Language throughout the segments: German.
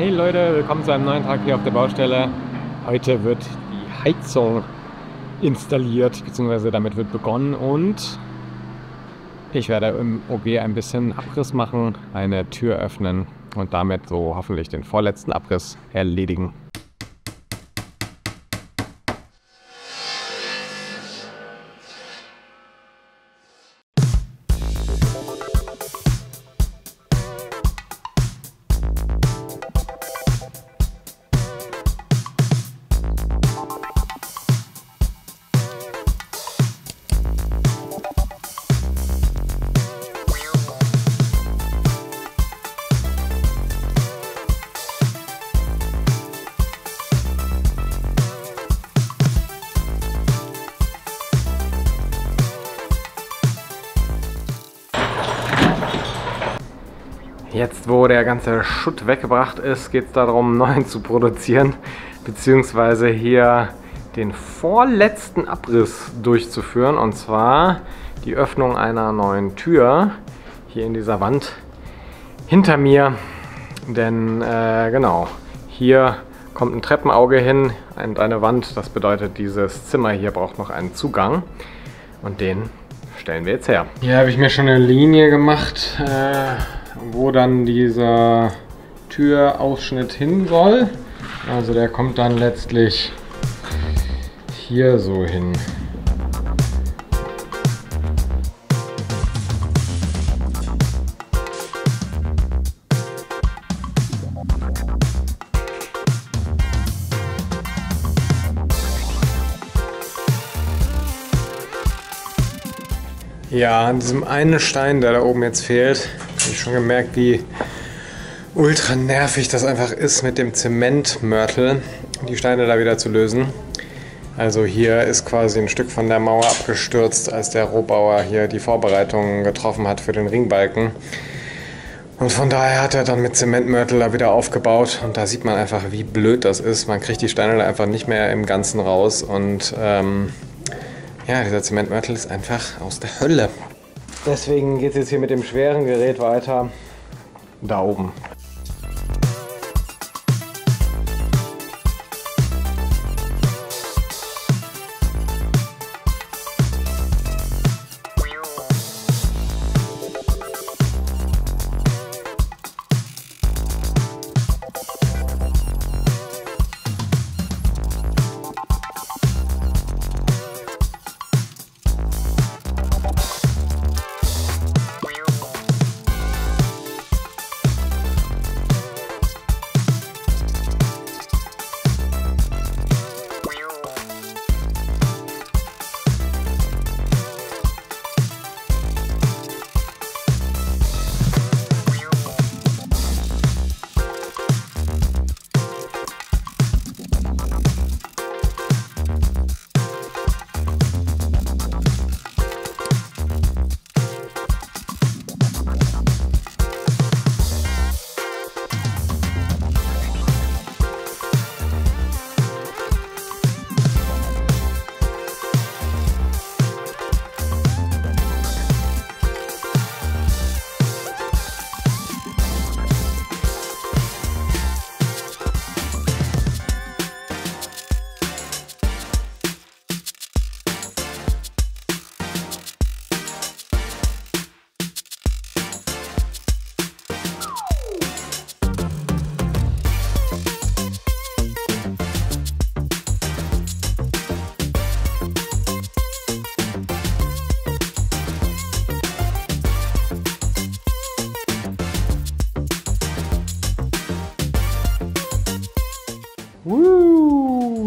Hey Leute, willkommen zu einem neuen Tag hier auf der Baustelle. Heute wird die Heizung installiert, beziehungsweise damit wird begonnen und ich werde im OG ein bisschen Abriss machen, eine Tür öffnen und damit so hoffentlich den vorletzten Abriss erledigen. Jetzt, wo der ganze Schutt weggebracht ist, geht es darum, neuen zu produzieren, beziehungsweise hier den vorletzten Abriss durchzuführen, und zwar die Öffnung einer neuen Tür hier in dieser Wand hinter mir. Denn genau, hier kommt ein Treppenauge hin und eine Wand. Das bedeutet, dieses Zimmer hier braucht noch einen Zugang und den stellen wir jetzt her. Hier habe ich mir schon eine Linie gemacht, wo dann dieser Türausschnitt hin soll. Also der kommt dann letztlich hier so hin. Ja, an diesem einen Stein, der da oben jetzt fehlt, habe ich schon gemerkt, wie ultra nervig das einfach ist, mit dem Zementmörtel die Steine da wieder zu lösen. Also hier ist quasi ein Stück von der Mauer abgestürzt, als der Rohbauer hier die Vorbereitungen getroffen hat für den Ringbalken. Und von daher hat er dann mit Zementmörtel da wieder aufgebaut. Und da sieht man einfach, wie blöd das ist. Man kriegt die Steine da einfach nicht mehr im Ganzen raus. Und ja, dieser Zementmörtel ist einfach aus der Hölle. Deswegen geht es jetzt hier mit dem schweren Gerät weiter. Da oben.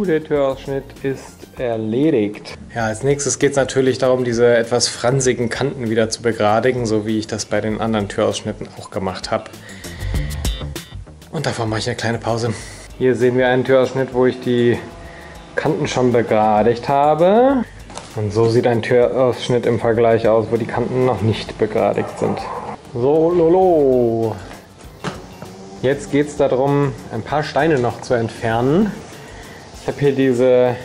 Der Türausschnitt ist erledigt. Ja, als nächstes geht es natürlich darum, diese etwas fransigen Kanten wieder zu begradigen, so wie ich das bei den anderen Türausschnitten auch gemacht habe. Und davor mache ich eine kleine Pause. Hier sehen wir einen Türausschnitt, wo ich die Kanten schon begradigt habe. Und so sieht ein Türausschnitt im Vergleich aus, wo die Kanten noch nicht begradigt sind. So, lolo. Jetzt geht es darum, ein paar Steine noch zu entfernen. Ich habe hier diese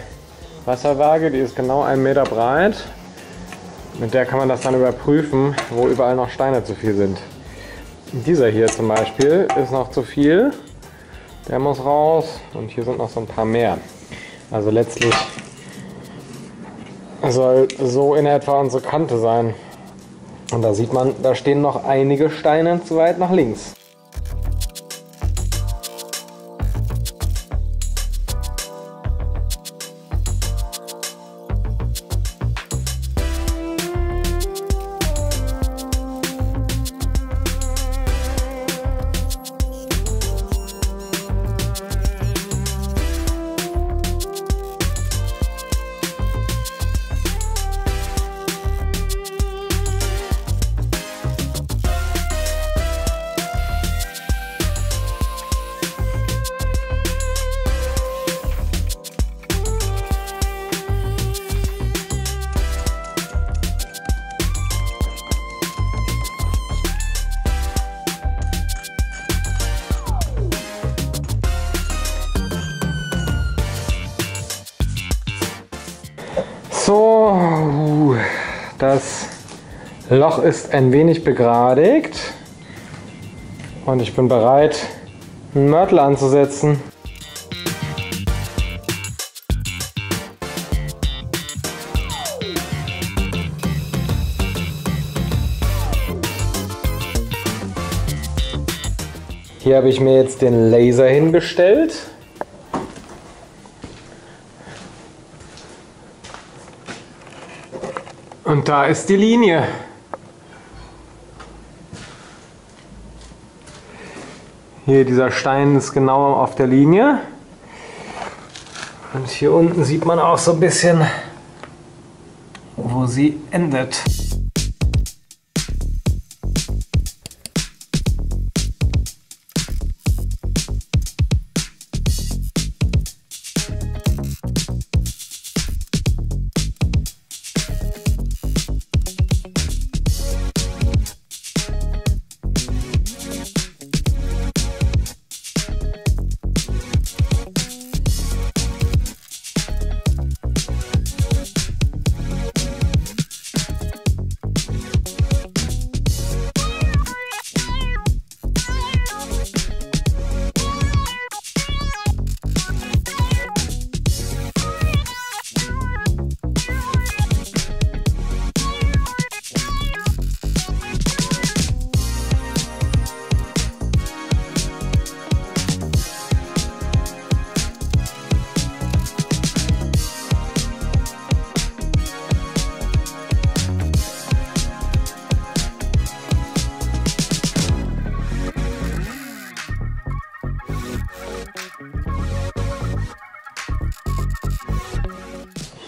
Wasserwaage, die ist genau 1 Meter breit. Mit der kann man das dann überprüfen, wo überall noch Steine zu viel sind. Dieser hier zum Beispiel ist noch zu viel. Der muss raus und hier sind noch so ein paar mehr. Also letztlich soll so in etwa unsere Kante sein. Und da sieht man, da stehen noch einige Steine zu weit nach links. So, das Loch ist ein wenig begradigt und ich bin bereit, einen Mörtel anzusetzen. Hier habe ich mir jetzt den Laser hingestellt. Und da ist die Linie. Hier, dieser Stein ist genau auf der Linie. Und hier unten sieht man auch so ein bisschen, wo sie endet.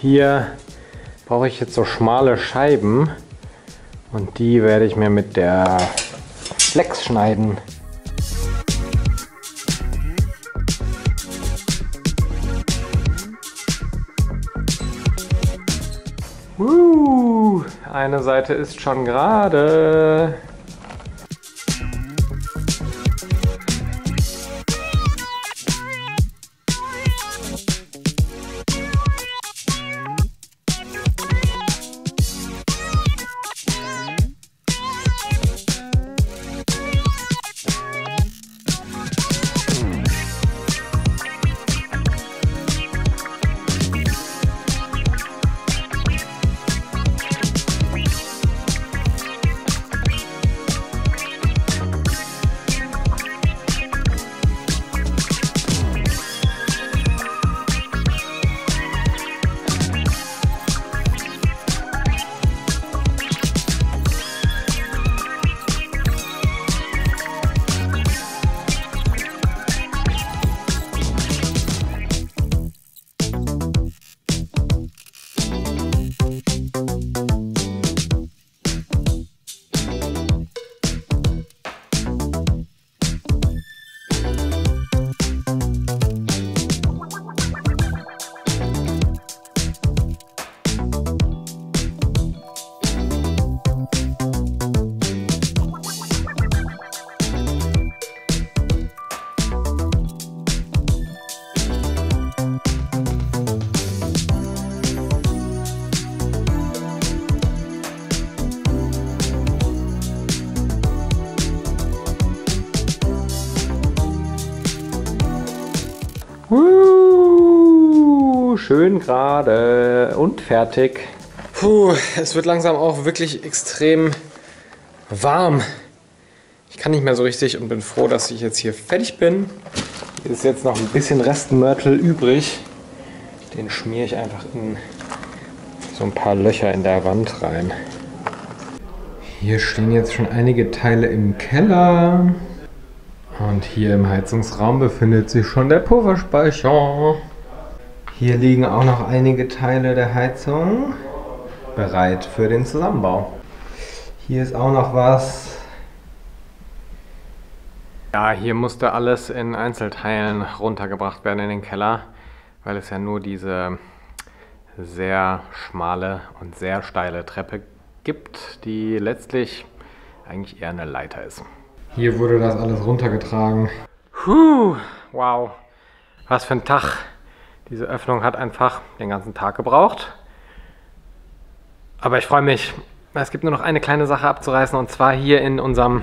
Hier brauche ich jetzt so schmale Scheiben und die werde ich mir mit der Flex schneiden. Eine Seite ist schon gerade. Schön gerade und fertig. Puh, es wird langsam auch wirklich extrem warm. Ich kann nicht mehr so richtig und bin froh, dass ich jetzt hier fertig bin. Hier ist jetzt noch ein bisschen Restmörtel übrig. Den schmiere ich einfach in so ein paar Löcher in der Wand rein. Hier stehen jetzt schon einige Teile im Keller. Und hier im Heizungsraum befindet sich schon der Pufferspeicher. Hier liegen auch noch einige Teile der Heizung bereit für den Zusammenbau. Hier ist auch noch was. Ja, hier musste alles in Einzelteilen runtergebracht werden in den Keller, weil es ja nur diese sehr schmale und sehr steile Treppe gibt, die letztlich eigentlich eher eine Leiter ist. Hier wurde das alles runtergetragen. Wow, was für ein Tag. Diese Öffnung hat einfach den ganzen Tag gebraucht. Aber ich freue mich. Es gibt nur noch eine kleine Sache abzureißen, und zwar hier in unserem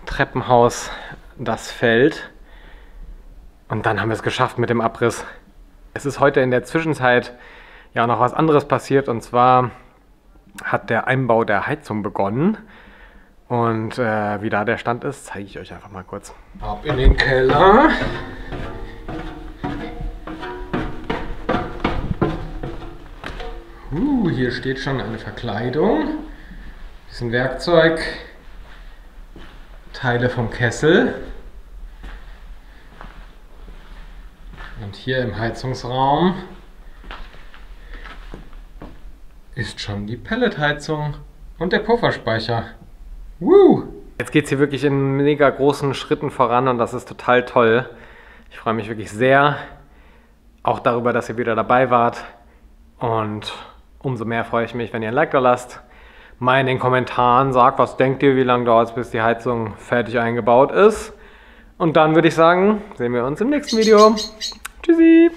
Treppenhaus das Feld. Und dann haben wir es geschafft mit dem Abriss. Es ist heute in der Zwischenzeit ja noch was anderes passiert, und zwar hat der Einbau der Heizung begonnen. Und wie da der Stand ist, zeige ich euch einfach mal kurz. Ab in den Keller. Hier steht schon eine Verkleidung. Das ist ein Werkzeug. Teile vom Kessel. Und hier im Heizungsraum ist schon die Pelletheizung und der Pufferspeicher. Jetzt geht es hier wirklich in mega großen Schritten voran und das ist total toll. Ich freue mich wirklich sehr, auch darüber, dass ihr wieder dabei wart. Und umso mehr freue ich mich, wenn ihr ein Like da lasst. Mal in den Kommentaren sagt, was denkt ihr, wie lange dauert es, bis die Heizung fertig eingebaut ist. Und dann würde ich sagen, sehen wir uns im nächsten Video. Tschüssi!